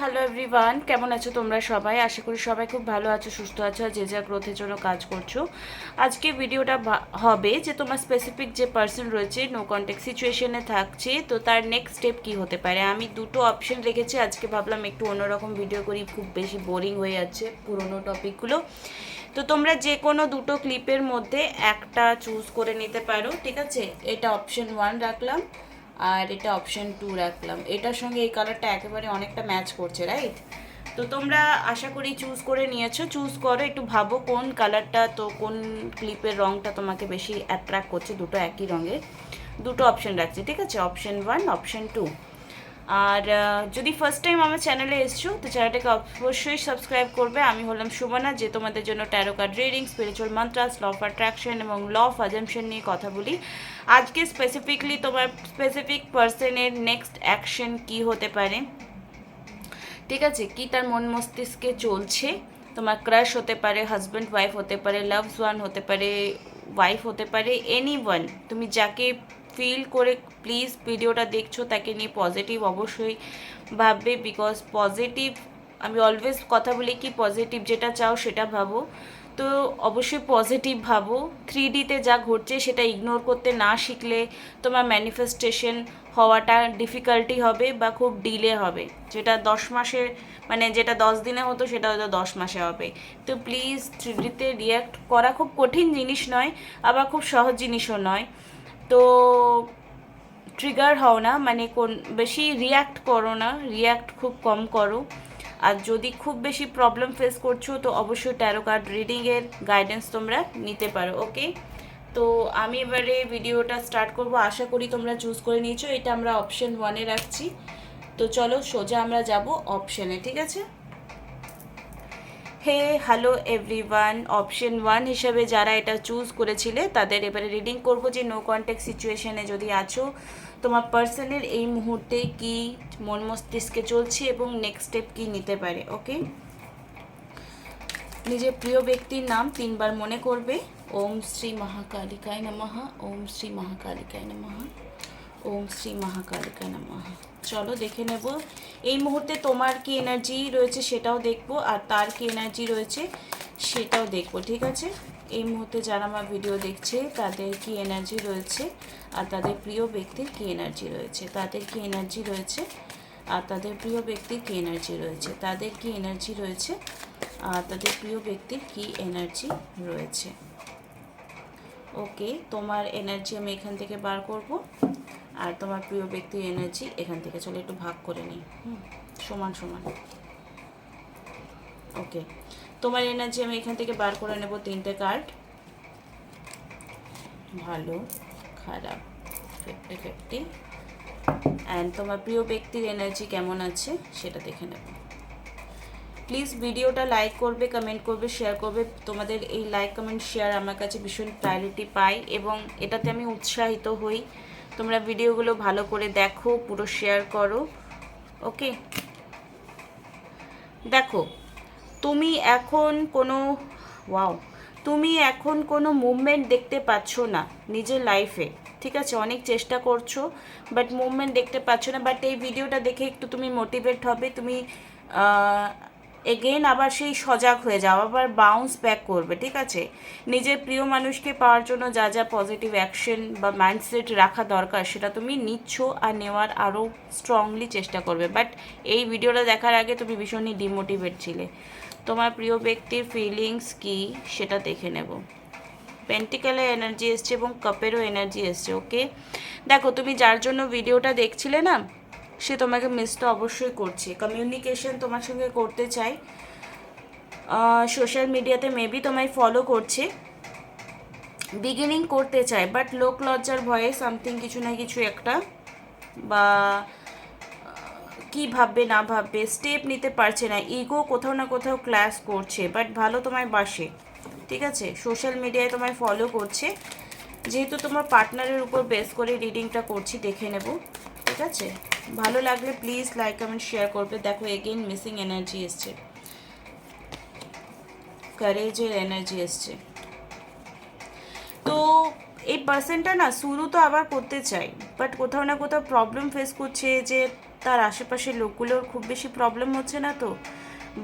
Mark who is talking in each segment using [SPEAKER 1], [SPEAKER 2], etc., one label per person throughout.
[SPEAKER 1] Hello everyone, কেমন আছো তোমরা সবাই? আশা করি সবাই খুব ভালো আছো, সুস্থ আছো, আর যে যা গ্রোথের জন্য কাজ করছো। আজকে ভিডিওটা হবে যে তোমার স্পেসিফিক যে পার্সন রয়েছে নো কন্ট্যাক্ট সিচুয়েশনে থাকছে, তো তার নেক্সট স্টেপ কি হতে পারে। আমি দুটো অপশন রেখেছি, আজকে ভাবলাম একটু অন্যরকম ভিডিও করি, খুব বেশি বোরিং হয়ে যাচ্ছে পুরোনো টপিকগুলো। তো তোমরা যে কোনো দুটো ক্লিপের মধ্যে একটা চুজ করে নিতে পারো, ঠিক আছে? এটা অপশন 1 রাখলাম আর এটা অপশন 2 রাখলাম। এটার সঙ্গে এই কালারটা একেবারে অনেকটা ম্যাচ করছে, রাইট? তো তোমরা আশা করি চুজ করে নিয়েছো। চুজ করো, একটু ভাবো কোন কালারটা, তো কোন ক্লিপের রঙটা তোমাকে বেশি অ্যাট্রাক্ট করছে। দুটো একই রঙের দুটো অপশন রাখছি, ঠিক আছে? Option 1, option 2। আর যদি ফার্স্ট টাইম আমার চ্যানেলে এসছো তো চ্যানেলটাকে অবশ্যই সাবস্ক্রাইব করবে। আমি হলাম সুমনা, যে তোমাদের জন্য tarot card reading, spiritual mantras, law of attraction এবং ল অফ অ্যাজাম্পশন নিয়ে কথা বলি। আজকে স্পেসিফিকলি তোমার স্পেসিফিক পার্সনের নেক্সট অ্যাকশন কি হতে পারে, ঠিক আছে? কি তার মন মস্তিষ্কে চলছে। তোমার ক্রাশ হতে পারে, হাজব্যান্ড ওয়াইফ হতে পারে, লাভস ওয়ান হতে পারে, ওয়াইফ হতে পারে, এনি ওয়ান। তুমি যাকে ফিল করে প্লিজ ভিডিওটা দেখছো তাকে নিয়ে পজিটিভ অবশ্যই ভাববে, বিকজ পজিটিভ, আমি অলওয়েজ কথা বলি কি পজিটিভ যেটা চাও সেটা ভাবো। তো অবশ্যই পজিটিভ ভাবো। 3Dতে যা ঘটছে সেটা ইগনোর করতে না শিখলে তোমার ম্যানিফেস্টেশন হওয়াটা ডিফিকাল্টি হবে বা খুব ডিলে হবে। যেটা 10 মাসে, মানে যেটা 10 দিনে হতো সেটা হয়তো 10 মাসে হবে। তো প্লিজ 3Dতে রিয়্যাক্ট করা খুব কঠিন জিনিস নয়, আবার খুব সহজ জিনিসও নয়। তো ট্রিগার হও না, মানে কোন বেশি রিয়্যাক্ট করো না, রিয়্যাক্ট খুব কম করো। আর যদি খুব বেশি প্রবলেম ফেস করছো তো অবশ্যই ট্যারো কার্ড রিডিংয়ের গাইডেন্স তোমরা নিতে পারো, ওকে? তো আমি এবারে ভিডিওটা স্টার্ট করব। আশা করি তোমরা চুজ করে নিয়েছো। এটা আমরা অপশন 1-এ রাখছি। তো চলো সোজা আমরা যাব অপশনে, ঠিক আছে? হে হ্যালো এভরিওয়ান, অপশন 1 হিসেবে যারা এটা চুজ করেছিলে তাদের এবারে রিডিং করব যে নো কন্ট্যাক্ট সিচুয়েশনে যদি আছো, তোমার পার্সনের এই মুহূর্তে কি মন মস্তিষ্কে চলছে এবং নেক্সট স্টেপ কি নিতে পারে, ওকে? নিজের প্রিয় ব্যক্তির নাম 3বার মনে করবে। ওম শ্রী মহাকালিকায় নমঃ, ওম শ্রী মহাকালিকায় নমঃ, ওম শ্রী মহাকালিকায় নমঃ। চলো দেখে নেব এই মুহূর্তে তোমার কি এনার্জি রয়েছে সেটাও দেখবো, আর তার কি এনার্জি রয়েছে সেটাও দেখবো, ঠিক আছে? এই মুহূর্তে যারা আমার ভিডিও দেখছে তাদের কি এনার্জি রয়েছে, আর তাদের প্রিয় ব্যক্তির কি এনার্জি রয়েছে, তাদের কি এনার্জি রয়েছে, আর তাদের প্রিয় ব্যক্তির কি এনার্জি রয়েছে, তাদের কি এনার্জি রয়েছে, আর তাদের প্রিয় ব্যক্তির কি এনার্জি রয়েছে। ওকে, তোমার এনার্জি আমি এখান থেকে বার করব, আর তোমার প্রিয় ব্যক্তির এনার্জি এখান থেকে। চলো একটু ভাগ করে নিই, সমান সমান। ওকে, তোমার এনার্জি আমি এখান থেকে বার করে নেব 3টে কার্ড, ভালো, খারাপ, 50-50। অ্যান্ড তোমার প্রিয় ব্যক্তির এনার্জি কেমন আছে সেটা দেখে নেব। প্লিজ ভিডিওটা লাইক করবে, কমেন্ট করবে, শেয়ার করবে। তোমাদের এই লাইক কমেন্ট শেয়ার আমার কাছে ভীষণ প্রায়োরিটি পাই এবং এটাতে আমি উৎসাহিত হই। তোমরা ভিডিওগুলো ভালো করে দেখো, পুরো শেয়ার করো, ওকে? দেখো, তুমি এখন কোনো ওয়াও তুমি এখন কোনো মুভমেন্ট দেখতে পাচ্ছ না নিজের লাইফে, ঠিক আছে? অনেক চেষ্টা করছো বাট মুভমেন্ট দেখতে পাচ্ছ না। বাট এই ভিডিওটা দেখে একটু তুমি মোটিভেট হবে, তুমি এগেইন আবার সেই সজাগ হয়ে যাও, আবার বাউন্স ব্যাক করবে, ঠিক আছে? নিজের প্রিয় মানুষকে পাওয়ার জন্য যা যা পজিটিভ অ্যাকশন বা মাইন্ডসেট রাখা দরকার সেটা তুমি নিচ্ছ, আর নেওয়ার আরও স্ট্রংলি চেষ্টা করবে। বাট এই ভিডিওটা দেখার আগে তুমি ভীষণই ডিমোটিভেট ছিলে। তোমার প্রিয় ব্যক্তির ফিলিংস কি সেটা দেখে নেব। পেন্টিক্যালের এনার্জি এসছে এবং কাপেরও এনার্জি এসছে, ওকে? দেখো, তুমি যার জন্য ভিডিওটা দেখছিলে না, সে তোমাকে মিস তো অবশ্যই করছে, কমিউনিকেশন তোমার সঙ্গে করতে চাই, সোশ্যাল মিডিয়াতে মেবি তোমায় ফলো করছে, বিগিনিং করতে চায়, বাট লোক লজ্জার ভয়ে সামথিং কিছু না কিছু একটা, বা কি ভাববে না ভাববে স্টেপ নিতে পারছে না, ইগো কোথাও না কোথাও ক্ল্যাশ করছে, বাট ভালো তোমায় বাসে, ঠিক আছে? সোশ্যাল মিডিয়ায় তোমায় ফলো করছে। যেহেতু তোমার পার্টনারের উপর বেস করে রিডিংটা করছি, দেখে নেব, ঠিক আছে? ভালো লাগলে প্লিজ লাইক কমেন্ট শেয়ার করবে। দেখো এগেইন মিসিং এনার্জি এসছে, কারেজের এনার্জি এসছে। তো এই পার্সনটা না শুরু তো আবার করতে চাই, বাট কোথাও না কোথাও প্রবলেম ফেস করছে যে তার আশেপাশের লোকগুলোর খুব বেশি প্রবলেম হচ্ছে না তো,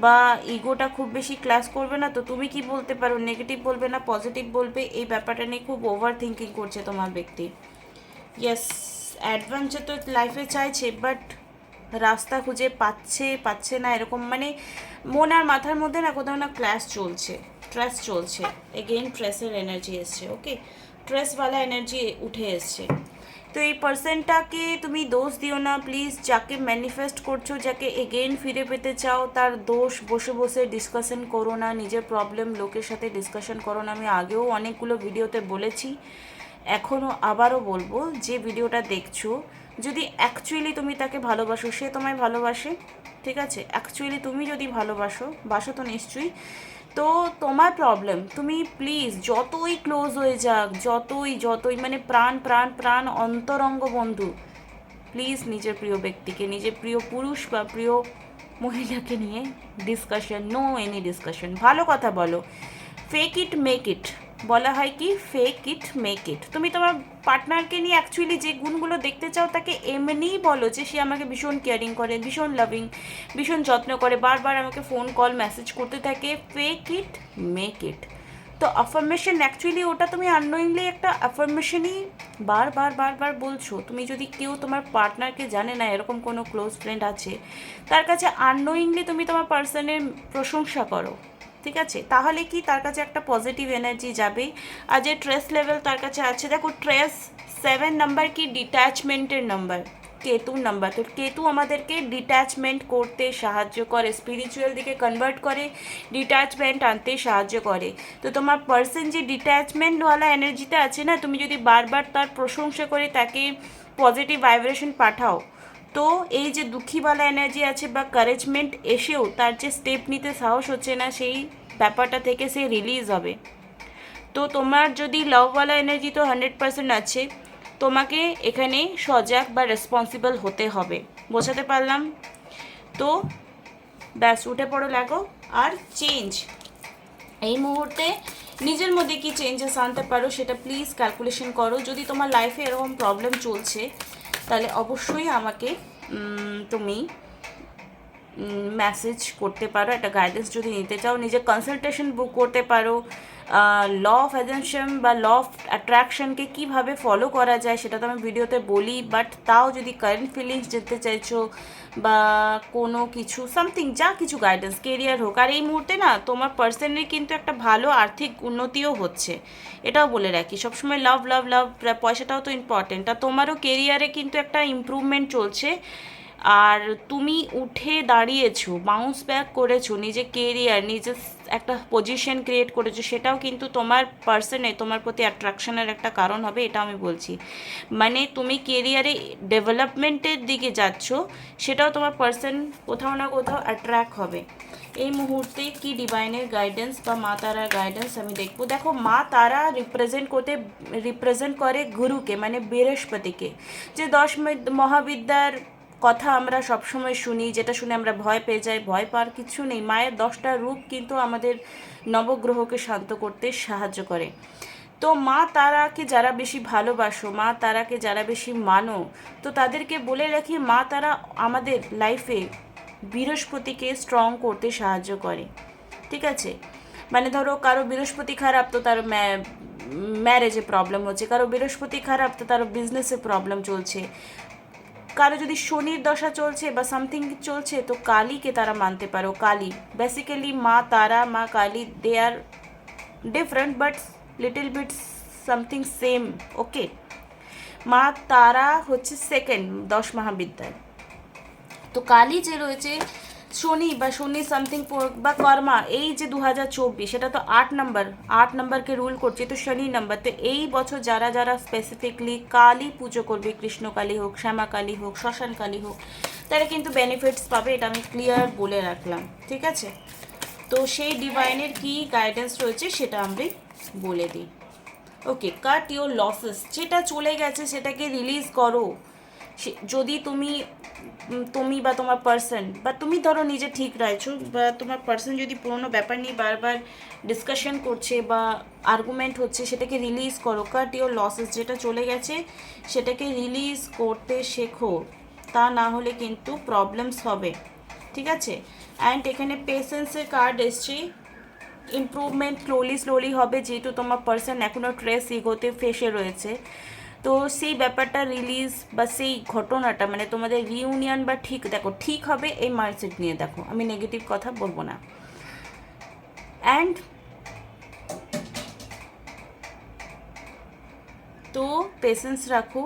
[SPEAKER 1] বা ইগোটা খুব বেশি ক্লাস করবে না তো? তুমি কি বলতে পারো, নেগেটিভ বলবে না পজিটিভ বলবে, এই ব্যাপারটা নিয়ে খুব ওভার থিঙ্কিং করছে তোমার ব্যক্তি। ইয়েস, অ্যাডভেঞ্চার তো লাইফে চাইছে, বাট রাস্তা খুঁজে পাচ্ছে না, এরকম মানে মন আর মাথার মধ্যে না কোথাও না ক্লাস চলছে, স্ট্রেস চলছে। এগেইন স্ট্রেসের এনার্জি এসছে, ওকে, স্ট্রেসওয়ালা এনার্জি উঠে এসছে। তো এই পার্সনটাকে তুমি দোষ দিও না প্লিজ। যাকে ম্যানিফেস্ট করছো, যাকে এগেইন ফিরে পেতে চাও, তার দোষ বসে বসে ডিসকাশন করো না, নিজের প্রবলেম লোকের সাথে ডিসকাশন করো না। আমি আগেও অনেকগুলো ভিডিওতে বলেছি, এখনও আবারও বলবো, যে ভিডিওটা দেখছো, যদি অ্যাকচুয়ালি তুমি তাকে ভালোবাসো, সে তোমায় ভালোবাসে, ঠিক আছে, অ্যাকচুয়ালি তুমি যদি বাসো তো নিশ্চয়ই, তো তোমার প্রবলেম, তুমি প্লিজ যতই ক্লোজ হয়ে যাক, যতই মানে প্রাণ প্রাণ প্রাণ অন্তরঙ্গ বন্ধু, প্লিজ নিজের প্রিয় ব্যক্তিকে, নিজের প্রিয় পুরুষ বা প্রিয় মহিলাকে নিয়ে ডিসকাশন, নো এনি ডিসকাশন, ভালো কথা বলো। ফেক ইট মেক ইট বলা হয়, কি ফেক ইট মেক ইট। তুমি তোমার পার্টনারকে নিয়ে অ্যাকচুয়ালি যে গুণগুলো দেখতে চাও, তাকে এমনিই বলো যে সে আমাকে ভীষণ কেয়ারিং করে, ভীষণ লাভিং, ভীষণ যত্ন করে, বারবার আমাকে ফোন কল মেসেজ করতে থাকে। Fake it make it. তো অ্যাফার্মেশন অ্যাকচুয়ালি ওটা তুমি আননোয়িংলি একটা অ্যাফার্মেশনই বারবার বলছো। তুমি যদি কেউ তোমার পার্টনারকে জানে না, এরকম কোনো ক্লোজ ফ্রেন্ড আছে, তার কাছে আননোয়িংলি তুমি তোমার পার্সনের প্রশংসা করো, ঠিক আছে, তাহলে কি তার কাছে একটা পজিটিভ এনার্জি যাবে। আর যে ট্রেস লেভেল তার কাছে আছে, দেখো ট্রেস 7 নাম্বার কি ডিট্যাচমেন্টের নাম্বার, কেতুর নাম্বার। তো কেতু আমাদেরকে ডিট্যাচমেন্ট করতে সাহায্য করে, স্পিরিচুয়াল দিকে কনভার্ট করে, ডিট্যাচমেন্ট আনতে সাহায্য করে। তো তোমার পার্সন যে ডিট্যাচমেন্টওয়ালা এনার্জিতে আছে না, তুমি যদি বারবার তার প্রশংসা করে তাকে পজিটিভ ভাইব্রেশন পাঠাও, তো এই যে দুঃখীওয়ালা এনার্জি আছে বা কারেজমেন্ট এসেও তার যে স্টেপ নিতে সাহস হচ্ছে না, সেই ব্যাপারটা থেকে সে রিলিজ হবে। তো তোমার যদি লাভওয়ালা এনার্জি তো 100% আছে, তোমাকে এখানে সজাগ বা রেসপন্সিবল হতে হবে। বোঝাতে পারলাম? তো ব্যাস, উঠে পড়ো, লাগো আর চেঞ্জ। এই মুহূর্তে নিজের মধ্যে কি চেঞ্জেস আনতে পারো সেটা প্লিজ ক্যালকুলেশন করো। যদি তোমার লাইফে এরকম প্রবলেম চলছে, তাহলে অবশ্যই আমাকে তুমি মেসেজ করতে পারো। একটা গাইডেন্স যদি নিতে চাও, নিজের কনসালটেশন বুক করতে পারো। ল অফ অ্যাজেনশন বা ল অফ অ্যাট্রাকশনকে কীভাবে ফলো করা যায় সেটা তো আমি ভিডিওতে বলি, বাট তাও যদি কারেন্ট ফিলিংস যেতে চাইছো বা কোনো কিছু সামথিং, যা কিছু গাইডেন্স, কেরিয়ার হোক। আর এই মুহূর্তে না তোমার পার্সনের কিন্তু একটা ভালো আর্থিক উন্নতিও হচ্ছে, এটাও বলে রাখি। সবসময় লাভ লাভ লাভ, পয়সাটাও তো ইম্পর্টেন্ট। আর তোমারও কেরিয়ারে কিন্তু একটা ইমপ্রুভমেন্ট চলছে, আর তুমি উঠে দাঁড়িয়েছো, বাউন্স ব্যাক করেছো, নিজের কেরিয়ার, নিজের একটা পজিশন ক্রিয়েট করেছো, সেটাও কিন্তু তোমার পার্সনে তোমার প্রতি অ্যাট্রাকশনের একটা কারণ হবে, এটা আমি বলছি। মানে তুমি কেরিয়ারে ডেভেলপমেন্টের দিকে যাচ্ছ, সেটাও তোমার পার্সন কোথাও না কোথাও অ্যাট্রাক্ট হবে। এই মুহূর্তে কি ডিভাইনের গাইডেন্স বা মা তারার গাইডেন্স আমি দেখবো। দেখো, মা তারা রিপ্রেজেন্ট করে গুরুকে, মানে বৃহস্পতিকে, যে 10 মহাবিদ্যার কথা আমরা সবসময় শুনি, যেটা শুনে আমরা ভয় পেয়ে যাই। ভয় পাওয়ার কিছু নেই, মায়ের 10টা রূপ কিন্তু আমাদের নবগ্রহকে শান্ত করতে সাহায্য করে। তো মা তারাকে যারা বেশি ভালোবাসো, মা তারাকে যারা বেশি মানো, তো তাদেরকে বলে রাখি, মা তারা আমাদের লাইফে বৃহস্পতিকে স্ট্রং করতে সাহায্য করে, ঠিক আছে। মানে ধরো কারো বৃহস্পতি খারাপ, তো তার ম্যারেজে প্রবলেম হচ্ছে, কারো বৃহস্পতি খারাপ তো তার বিজনেসে প্রবলেম চলছে, কারো যদি শনির দশা চলছে বা সামথিং চলছে, তো কালীকে তারা মানতে পারো। Kali basically, Ma Tara, Ma Kali, they are different but little bit something same, okay. Ma Tara হচ্ছে সেকেন্ড 10 মহাবিদ্যায়। তো কালী যে রয়েছে, শনি বা শনি সামথিং বা কর্মা, এই যে 2024, সেটা তো 8 নাম্বারকে রুল করছে, তো শনি নাম্বার। তো এই বছর যারা যারা স্পেসিফিকলি কালী পুজো করবে, কৃষ্ণ কালী হোক, শ্যামা কালী হোক, শ্মশান কালী হোক, তারা কিন্তু বেনিফিটস পাবে, এটা আমি ক্লিয়ার বলে রাখলাম, ঠিক আছে। তো সেই ডিভাইনের কি গাইডেন্স রয়েছে সেটা আমি বলে দিই। ওকে, কাট ইউর লসেস, যেটা চলে গেছে সেটাকে রিলিজ করো। যদি তুমি বা তোমার পার্সন, বা তুমি ধরো নিজে ঠিক রয়েছো, বা তোমার পার্সন যদি পুরোনো ব্যাপার নিয়ে বারবার ডিসকাশন করছে বা আর্গুমেন্ট হচ্ছে, সেটাকে রিলিজ করো। কাট ইউর লসেস, যেটা চলে গেছে সেটাকে রিলিজ করতে শেখো, তা না হলে কিন্তু প্রবলেমস হবে, ঠিক আছে। অ্যান্ড এখানে পেশেন্সের কার্ড এসছে, ইমপ্রুভমেন্ট স্লোলি হবে, যেহেতু তোমার পার্সন এখনও ট্রেস ইগোতে ফেসে রয়েছে। তো সেই ব্যাপারটা রিলিজ বা সেই ঘটনাটা মানে তোমাদের রিউনিয়ন বা ঠিক দেখো ঠিক হবে, এই মাইন্ডসেট নিয়ে দেখো, আমি নেগেটিভ কথা বলবো না। অ্যান্ড তো পেশেন্স রাখো,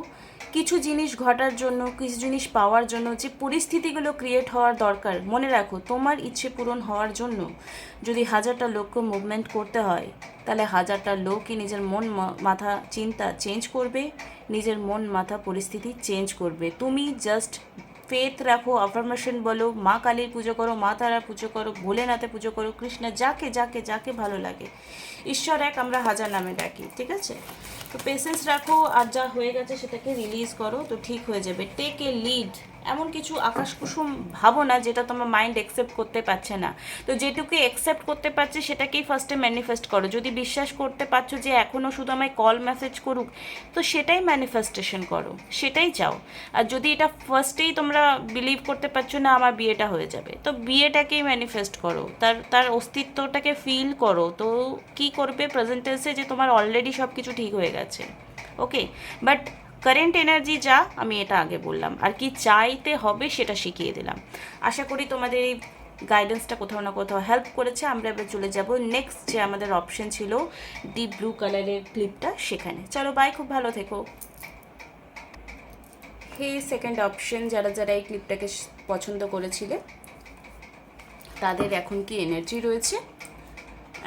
[SPEAKER 1] কিছু জিনিস ঘটার জন্য, কিছু জিনিস পাওয়ার জন্য যে পরিস্থিতিগুলো ক্রিয়েট হওয়ার দরকার, মনে রাখো তোমার ইচ্ছে পূরণ হওয়ার জন্য যদি 1000টা লোককে মুভমেন্ট করতে হয়, তাহলে 1000টা লোকই নিজের মন মাথা চিন্তা চেঞ্জ করবে, নিজের মন মাথা পরিস্থিতি চেঞ্জ করবে। তুমি জাস্ট ফেথ রাখো, আফার্মেশন বলো, মা কালীর পুজো করো, মা তারা পুজো করো, ভোলেনাথে পুজো করো, কৃষ্ণ, যাকে যাকে যাকে ভালো লাগে, ঈশ্বর এক, আমরা হাজার নামে ডাকি, ঠিক আছে। তো পেশেন্স রাখো, আর যা হয়ে গেছে সেটাকে রিলিজ করো, তো ঠিক হয়ে যাবে। টেক এ লিড, এমন কিছু আকাশ কুসুম ভাবো না যেটা তোমার মাইন্ড অ্যাকসেপ্ট করতে পারছে না। তো যেটুকু অ্যাকসেপ্ট করতে পারছে সেটাকেই ফার্স্টে ম্যানিফেস্ট করো। যদি বিশ্বাস করতে পারছো যে এখনও শুধু আমায় কল মেসেজ করুক, তো সেটাই ম্যানিফেস্টেশন করো, সেটাই চাও। আর যদি এটা ফার্স্টেই তোমরা বিলিভ করতে পারছো না আমার বিয়েটা হয়ে যাবে, তো বিয়েটাকেই ম্যানিফেস্ট করো, তার তার অস্তিত্বটাকে ফিল করো। তো কি করবে প্রেজেন্টেন্সে, যে তোমার অলরেডি সব কিছু ঠিক হয়ে গেছে, ওকে। বাট কারেন্ট এনার্জি যা, আমি এটা আগে বললাম, আর কি চাইতে হবে সেটা শিখিয়ে দিলাম। আশা করি তোমাদের এই গাইডেন্সটা কোথাও না কোথাও হেল্প করেছে। আমরা এবার চলে যাব নেক্সট যে আমাদের অপশন ছিল ডিপ ব্লু কালারের ক্লিপটা, সেখানে। চলো বাই, খুব ভালো থেকো। হে সেকেন্ড অপশন, যারা যারা এই ক্লিপটাকে পছন্দ করেছিলে তাদের এখন কি এনার্জি রয়েছে,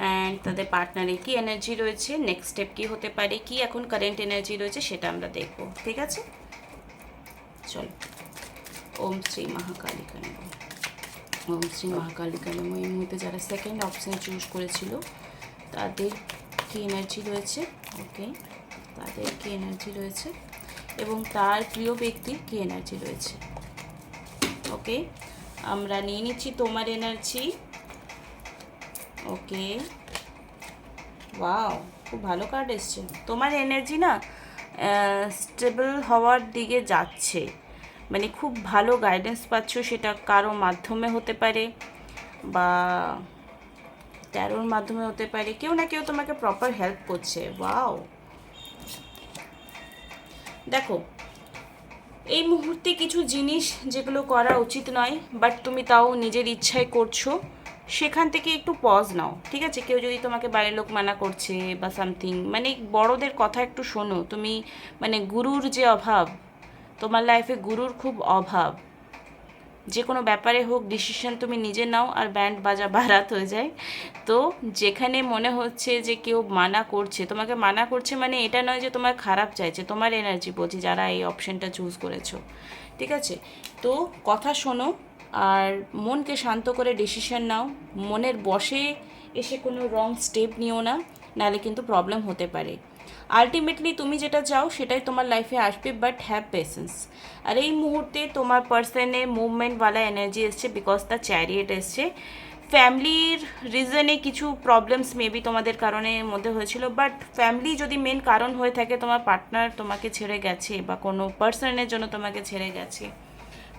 [SPEAKER 1] অ্যান্ড তাদের পার্টনারে কি এনার্জি রয়েছে, নেক্সট স্টেপ কী হতে পারে, কি এখন কারেন্ট এনার্জি রয়েছে সেটা আমরা দেখব, ঠিক আছে। চলো, ওম শ্রী মহাকালিকা নমঃ। ওম শ্রী মহাকালিকা নমঃ। এই মুহূর্তে যারা সেকেন্ড অপশান চুজ করেছিল তাদের কি এনার্জি রয়েছে, ওকে, তাদের কি এনার্জি রয়েছে, এবং তার প্রিয় ব্যক্তির কি এনার্জি রয়েছে, ওকে। আমরা নিয়ে নিচ্ছি তোমার এনার্জি, ওকে। ওয়াও, খুব ভালো কার্ড এসছে। তোমার এনার্জি না স্টেবল হওয়ার দিকে যাচ্ছে, মানে খুব ভালো গাইডেন্স পাচ্ছ, সেটা কারো মাধ্যমে হতে পারে বা ট্যারোর মাধ্যমে হতে পারে, কেউ না কেউ তোমাকে প্রপার হেল্প করছে। ওয়াও, দেখো এই মুহূর্তে কিছু জিনিস যেগুলো করা উচিত নয়, বাট তুমি তাও নিজের ইচ্ছায় করছো, সেখান থেকে একটু পজ নাও, ঠিক আছে। কেউ যদি তোমাকে বাড়ির লোক মানা করছে বা সামথিং, মানে বড়দের কথা একটু শোনো তুমি। মানে গুরুর যে অভাব, তোমার লাইফে গুরুর খুব অভাব। যে কোনো ব্যাপারে হোক ডিসিশন তুমি নিজে নাও, আর ব্যান্ড বাজা বারাত হয়ে যায়। তো যেখানে মনে হচ্ছে যে কেউ মানা করছে, তোমাকে মানা করছে, মানে এটা নয় যে তোমার খারাপ চাইছে, তোমার এনার্জি বলছি যারা এই অপশানটা চুজ করেছো, ঠিক আছে। তো কথা শোনো আর মনকে শান্ত করে ডিসিশন নাও, মনের বশে এসে কোনো রং স্টেপ নিও না, নাহলে কিন্তু প্রবলেম হতে পারে। আলটিমেটলি তুমি যেটা চাও সেটাই তোমার লাইফে আসবে, বাট হ্যাভ পেশেন্স। আর এই মুহূর্তে তোমার পার্সনে মুভমেন্টওয়ালা এনার্জি এসছে, বিকজ দ্য চ্যারিয়েট এসছে। ফ্যামিলির রিজনে কিছু প্রবলেমস মেবি তোমাদের কারণে মধ্যে হয়েছিল, বাট ফ্যামিলি যদি মেন কারণ হয়ে থাকে, তোমার পার্টনার তোমাকে ছেড়ে গেছে বা কোনো পার্সনের জন্য তোমাকে ছেড়ে গেছে,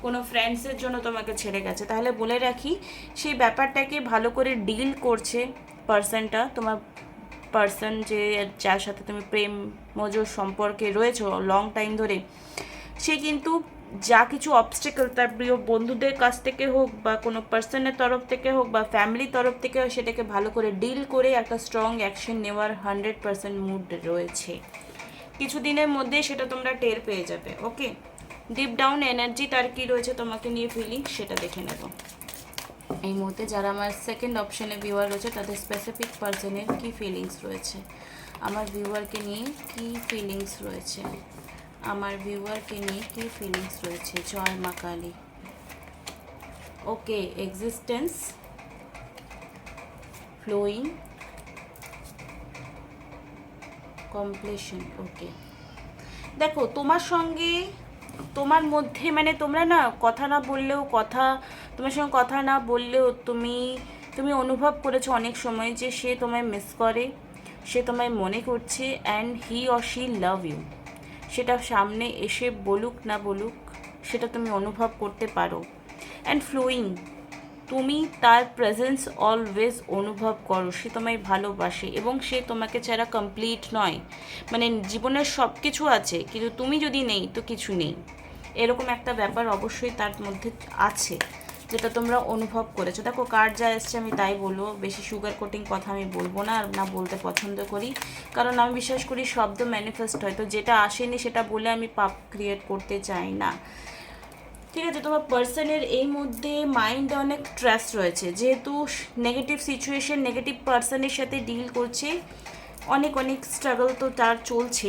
[SPEAKER 1] কোনো ফ্রেন্ডসের জন্য তোমাকে ছেড়ে গেছে, তাহলে বলে রাখি সেই ব্যাপারটাকে ভালো করে ডিল করছে পার্সনটা। তোমার পার্সন যে যার সাথে তুমি প্রেম মজুর সম্পর্কে রয়েছো লং টাইম ধরে, সে কিন্তু যা কিছু অবস্টেকল তার প্রিয় বন্ধুদের কাছ থেকে হোক বা কোনো পার্সনের তরফ থেকে হোক বা ফ্যামিলির তরফ থেকে হোক, সেটাকে ভালো করে ডিল করে একটা স্ট্রং অ্যাকশন নেওয়ার 100% মুড রয়েছে। কিছু দিনের মধ্যে সেটা তোমরা টের পেয়ে যাবে, ওকে। ডিপ ডাউন এনার্জি তার কী রয়েছে তোমাকে নিয়ে ফিলিং, সেটা দেখে নেব। এই মুহূর্তে যারা আমার সেকেন্ড অপশানে ভিউয়ার রয়েছে তাদের স্পেসিফিক পার্সনের কী ফিলিংস রয়েছে, আমার ভিউয়ারকে নিয়ে কী ফিলিংস রয়েছে, আমার ভিউয়ারকে নিয়ে কী ফিলিংস রয়েছে। জয় মা কালী, ওকে। এক্সিস্টেন্স, ফ্লোয়িং, কমপ্লিশন, ওকে। দেখো তোমার সঙ্গে তোমার মধ্যে মানে তোমরা না কথা না বললেও তোমার সঙ্গে কথা না বললেও তুমি অনুভব করেছো অনেক সময় যে সে তোমায় মিস করে, সে তোমায় মনে করছে, and he or she love you. সেটা সামনে এসে বলুক না বলুক, সেটা তুমি অনুভব করতে পারো। অ্যান্ড ফ্লোয়িং, তুমি তার প্রেজেন্স অলওয়েজ অনুভব করো, সে তোমায় ভালোবাসে এবং সে তোমাকে ছাড়া কমপ্লিট নয়। মানে জীবনের সব কিছু আছে কিন্তু তুমি যদি নেই তো কিছু নেই, এরকম একটা ব্যাপার অবশ্যই তার মধ্যে আছে, যেটা তোমরা অনুভব করেছো। দেখো কার্ড যা এসছে আমি তাই বলবো, বেশি সুগার কোটিং কথা আমি বলবো না, আর না বলতে পছন্দ করি, কারণ আমি বিশ্বাস করি শব্দ ম্যানিফেস্ট হয়, তো যেটা আসেনি সেটা বলে আমি পাপ ক্রিয়েট করতে চাই না। ঠিক আছে, তোমার পার্সনের এই মধ্যে মাইন্ডে অনেক স্ট্রেস রয়েছে, যেহেতু নেগেটিভ সিচুয়েশন, নেগেটিভ পার্সনের সাথে ডিল করছে, অনেক অনেক স্ট্রাগল তো তার চলছে,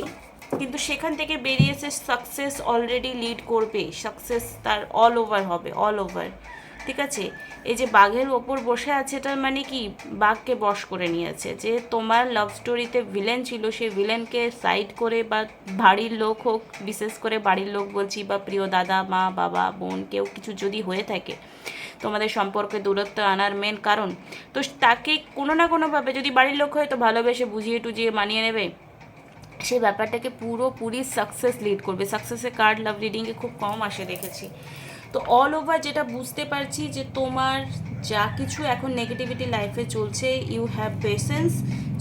[SPEAKER 1] কিন্তু সেখান থেকে বেরিয়ে এসে সাকসেস অলরেডি লিড করবে, সাকসেস তার অল ওভার হবে, অল ওভার। ঠিক আছে, এই যে বাঘের ওপর বসে আছে এটার মানে কি, বাঘকে বশ করে নিয়েছে। যে তোমার লাভ স্টোরিতে ভিলেন ছিল, সেই ভিলেনকে সাইড করে, বা বাড়ির লোক হোক, বিশেষ করে বাড়ির লোক বলছি, বা প্রিয় দাদা, মা, বাবা, বোন, কেউ কিছু যদি হয়ে থাকে তোমাদের সম্পর্কে দূরত্ব আনার মেন কারণ, তো তাকে কোনো না কোনোভাবে, যদি বাড়ির লোক হয় তো ভালোবেসে বুঝিয়ে টুজিয়ে মানিয়ে নেবে, সেই ব্যাপারটাকে পুরোপুরি সাকসেস লিড করবে। সাকসেসের কার্ড লাভ রিডিংয়ে খুব কম আসে দেখেছি। তো অল ওভার যেটা বুঝতে পারছি যে তোমার যা কিছু এখন নেগেটিভিটি লাইফে চলছে, ইউ হ্যাভ পেশেন্স,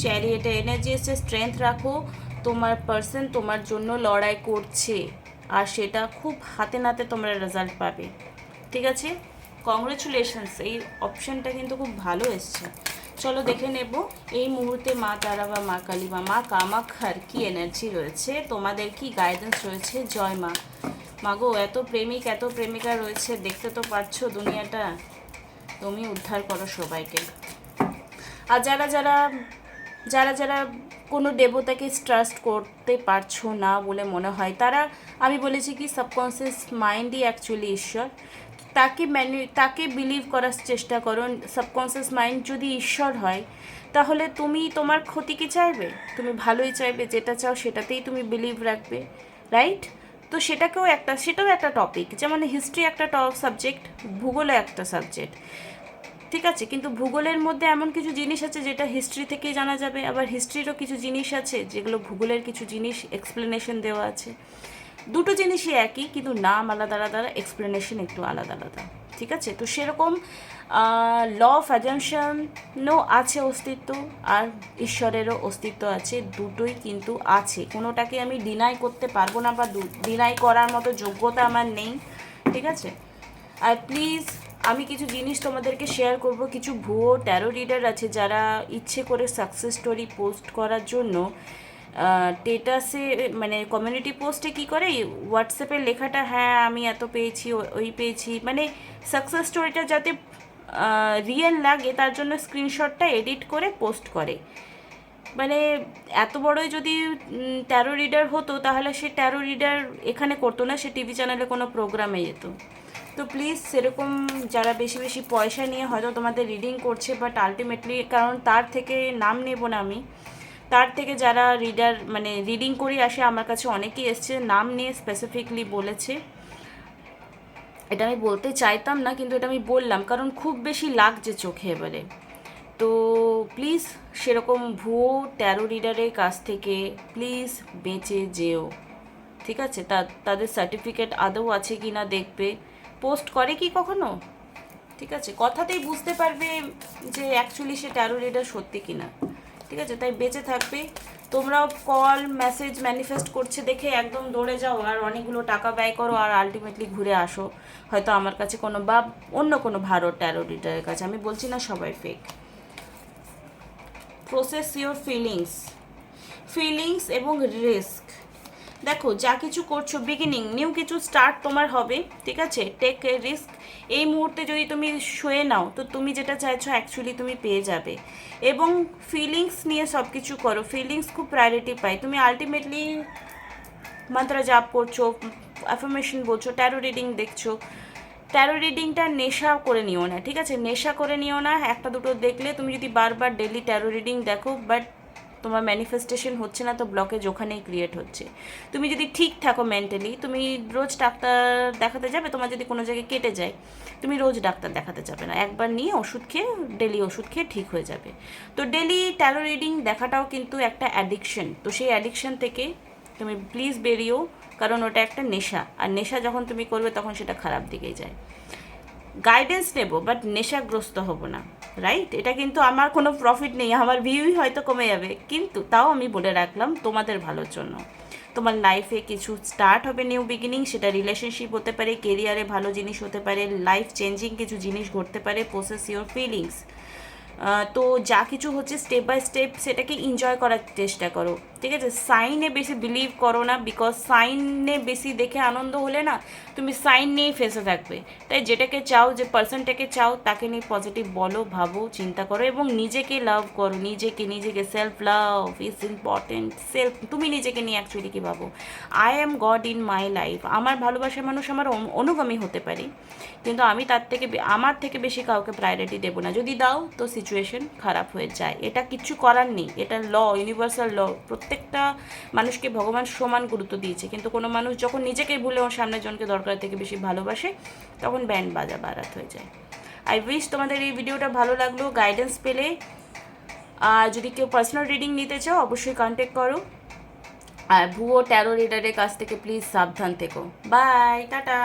[SPEAKER 1] চ্যারিয়েটে এনার্জি এসে, স্ট্রেংথ রাখো, তোমার পার্সন তোমার জন্য লড়াই করছে, আর সেটা খুব হাতে নাতে তোমরা রেজাল্ট পাবে। ঠিক আছে, কংগ্রেচুলেশনস, এই অপশানটা কিন্তু খুব ভালো এসছে। চলো দেখে নেব এই মুহূর্তে মা তারা বা মা কালী বা মা কামাখ্যার কি এনার্জি রয়েছে, তোমাদের কি গাইডেন্স রয়েছে। জয় মা। মাগো, এত প্রেমিক এত প্রেমিকা রয়েছে, দেখতে তো পাচ্ছ দুনিয়াটা, তুমি উদ্ধার করো সবাইকে। আর যারা যারা যারা যারা কোনো দেবতাকে ট্রাস্ট করতে পারছো না বলে মনে হয়, তারা, আমি বলেছি কি, সাবকনসিয়াস মাইন্ডই অ্যাকচুয়ালি ঈশ্বর, তাকে বিলিভ করার চেষ্টা করো। সাবকনসিয়াস মাইন্ড যদি ঈশ্বর হয় তাহলে তুমি তোমার ক্ষতি কি চাইবে, তুমি ভালোই চাইবে, যেটা চাও সেটাতেই তুমি বিলিভ রাখবে, রাইট? তো সেটাও একটা টপিক, যেমন হিস্ট্রি একটা সাবজেক্ট, ভূগোলে একটা সাবজেক্ট, ঠিক আছে, কিন্তু ভূগোলের মধ্যে এমন কিছু জিনিস আছে যেটা হিস্ট্রি থেকেই জানা যাবে, আবার হিস্ট্রিরও কিছু জিনিস আছে যেগুলো ভূগোলের কিছু জিনিস এক্সপ্লেনেশন দেওয়া আছে। দুটো জিনিসই একই, কিন্তু নাম আলাদা আলাদা, এক্সপ্লেনেশন একটু আলাদা আলাদা। ঠিক আছে, তো সেরকম ল অফ অ্যাজাম্পশনও আছে অস্তিত্ব, আর ঈশ্বরেরও অস্তিত্ব আছে, দুটোই কিন্তু আছে, কোনোটাকে আমি ডিনাই করতে পারবো না, বা ডিনাই করার মতো যোগ্যতা আমার নেই। ঠিক আছে, আর প্লিজ আমি কিছু জিনিস তোমাদেরকে শেয়ার করব। কিছু ভুয়ো ট্যারো রিডার আছে যারা ইচ্ছে করে সাকসেস স্টোরি পোস্ট করার জন্য স্টেটাসে, মানে কমিউনিটি পোস্টে কী করে, হোয়াটসঅ্যাপের লেখাটা, হ্যাঁ আমি এত পেয়েছি, ওই পেয়েছি, মানে সাকসেস স্টোরিটা যাতে রিয়েল লাগে তার জন্য স্ক্রিনশটটা এডিট করে পোস্ট করে। মানে এত বড়ই যদি ট্যারো রিডার হতো তাহলে সে ট্যারো রিডার এখানে করতো না, সে টিভি চ্যানেলে কোনো প্রোগ্রামে যেত। তো প্লিজ সেরকম যারা বেশি বেশি পয়সা নিয়ে হয়তো তোমাদের রিডিং করছে, বাট আলটিমেটলি, কারণ তার থেকে নাম নেব না আমি, তার থেকে যারা রিডার মানে রিডিং করি আসে আমার কাছে, অনেকেই এসছে নাম নিয়ে স্পেসিফিকলি বলেছে, এটা আমি বলতে চাইতাম না কিন্তু এটা আমি বললাম কারণ খুব বেশি লাগছে চোখে এবারে। তো প্লিজ সেরকম ভুয়ো ট্যারো রিডারের কাছ থেকে প্লিজ বেঁচে যেও। ঠিক আছে, তাদের সার্টিফিকেট আদৌ আছে কি না দেখবে, পোস্ট করে কি কখনো, ঠিক আছে, কথাতেই বুঝতে পারবে যে অ্যাকচুয়ালি সে ট্যারো রিডার সত্যি কি না। ঠিক আছে, তাই বেঁচে থাকবে। তোমরাও কল মেসেজ ম্যানিফেস্ট করছে দেখে একদম দৌড়ে যাও আর অনেকগুলো টাকা ব্যয় করো আর আলটিমেটলি ঘুরে আসো হয়তো আমার কাছে কোনো, বা অন্য কোনো ভারত ট্যারো রিডারের কাছে, আমি বলছি না সবাই ফেক। প্রসেস ইওর ফিলিংস এবং রিস্ক। দেখো যা কিছু করছো, বিগিনিং নিউ কিছু স্টার্ট তোমার হবে, ঠিক আছে, টেক এ রিস্ক। এই মুহূর্তে যদি তুমি শুয়ে নাও তো তুমি যেটা চাইছো অ্যাকচুয়ালি তুমি পেয়ে যাবে, এবং ফিলিংস নিয়ে সব কিছু করো, ফিলিংস খুব প্রায়োরিটি পাই। তুমি আলটিমেটলি মন্ত্র জাপ করছো, অ্যাফার্মেশন বলছো, ট্যারো রিডিং দেখছো, ট্যারো রিডিংটা নেশা করে নিও না, ঠিক আছে, নেশা করে নিও না। একটা দুটো দেখলে তুমি যদি বারবার ডেলি ট্যারো রিডিং দেখো বাট তোমার ম্যানিফেস্টেশন হচ্ছে না, তো ব্লকেজ ওখানেই ক্রিয়েট হচ্ছে। তুমি যদি ঠিক থাকো মেন্টালি, তুমি রোজ ডাক্তার দেখাতে যাবে, তোমার যদি কোনো জায়গায় কেটে যায় তুমি রোজ ডাক্তার দেখাতে যাবে না, একবার নিয়ে ওষুধ খেয়ে, ডেলি ওষুধ খেয়ে ঠিক হয়ে যাবে। তো ডেলি ট্যারো রিডিং দেখাটাও কিন্তু একটা অ্যাডিকশন, তো সেই অ্যাডিকশন থেকে তুমি প্লিজ বেরিয়েও, কারণ ওটা একটা নেশা, আর নেশা যখন তুমি করবে তখন সেটা খারাপ দিকেই যায়। গাইডেন্স নেব বাট নেশাগ্রস্ত হব না, রাইট? এটা কিন্তু আমার কোনো প্রফিট নেই, আমার ভিউই হয়তো কমে যাবে, কিন্তু তাও আমি বলে রাখলাম তোমাদের ভালোর জন্য। তোমার লাইফে কিছু স্টার্ট হবে, নিউ বিগিনিং, সেটা রিলেশনশিপ হতে পারে, কেরিয়ারে ভালো জিনিস হতে পারে, লাইফ চেঞ্জিং কিছু জিনিস ঘটতে পারে, প্রসেস ইওর ফিলিংস। তো যা কিছু হচ্ছে স্টেপ বাই স্টেপ সেটাকে এনজয় করার চেষ্টা করো, ঠিক আছে? সাইনে বেশি বিলিভ করো না, বিকজ সাইনে বেশি দেখে আনন্দ হলে না তুমি সাইন নিয়েই ফেসে থাকবে। তাই যেটাকে চাও, যে পার্সনটাকে চাও, তাকে নিয়ে পজিটিভ বলো, ভাবো, চিন্তা করো এবং নিজেকে লাভ করো। নিজেকে সেলফ লাভ ইজ ইম্পর্টেন্ট। তুমি নিজেকে নিয়ে অ্যাকচুয়ালি কী ভাবো, I am god in my life. আমার ভালোবাসার মানুষ আমার অনুগামী হতে পারে, কিন্তু আমি আমার থেকে বেশি কাউকে প্রায়োরিটি দেবো না। যদি দাও তো সিচুয়েশন খারাপ হয়ে যায়, এটা কিচ্ছু করার নেই, এটা ল, ইউনিভার্সাল ল। প্রত্যেকটা মানুষকে ভগবান সমান গুরুত্ব দিয়েছে, কিন্তু কোনো মানুষ যখন নিজেকে ভুলে ওর সামনের জনকে দরকার থেকে বেশি ভালোবাসে, তখন ব্যান্ড বাজা বারাত হয়ে যায়। আই উইশ তোমাদের এই ভিডিওটা ভালো লাগলো, গাইডেন্স পেলে। আর যদি কেউ পার্সোনাল রিডিং নিতে চাও অবশ্যই কন্ট্যাক্ট করো। আর ভুয়ো ট্যারো রিডারের কাছ থেকে প্লিজ সাবধান থেকো। Bye, tata.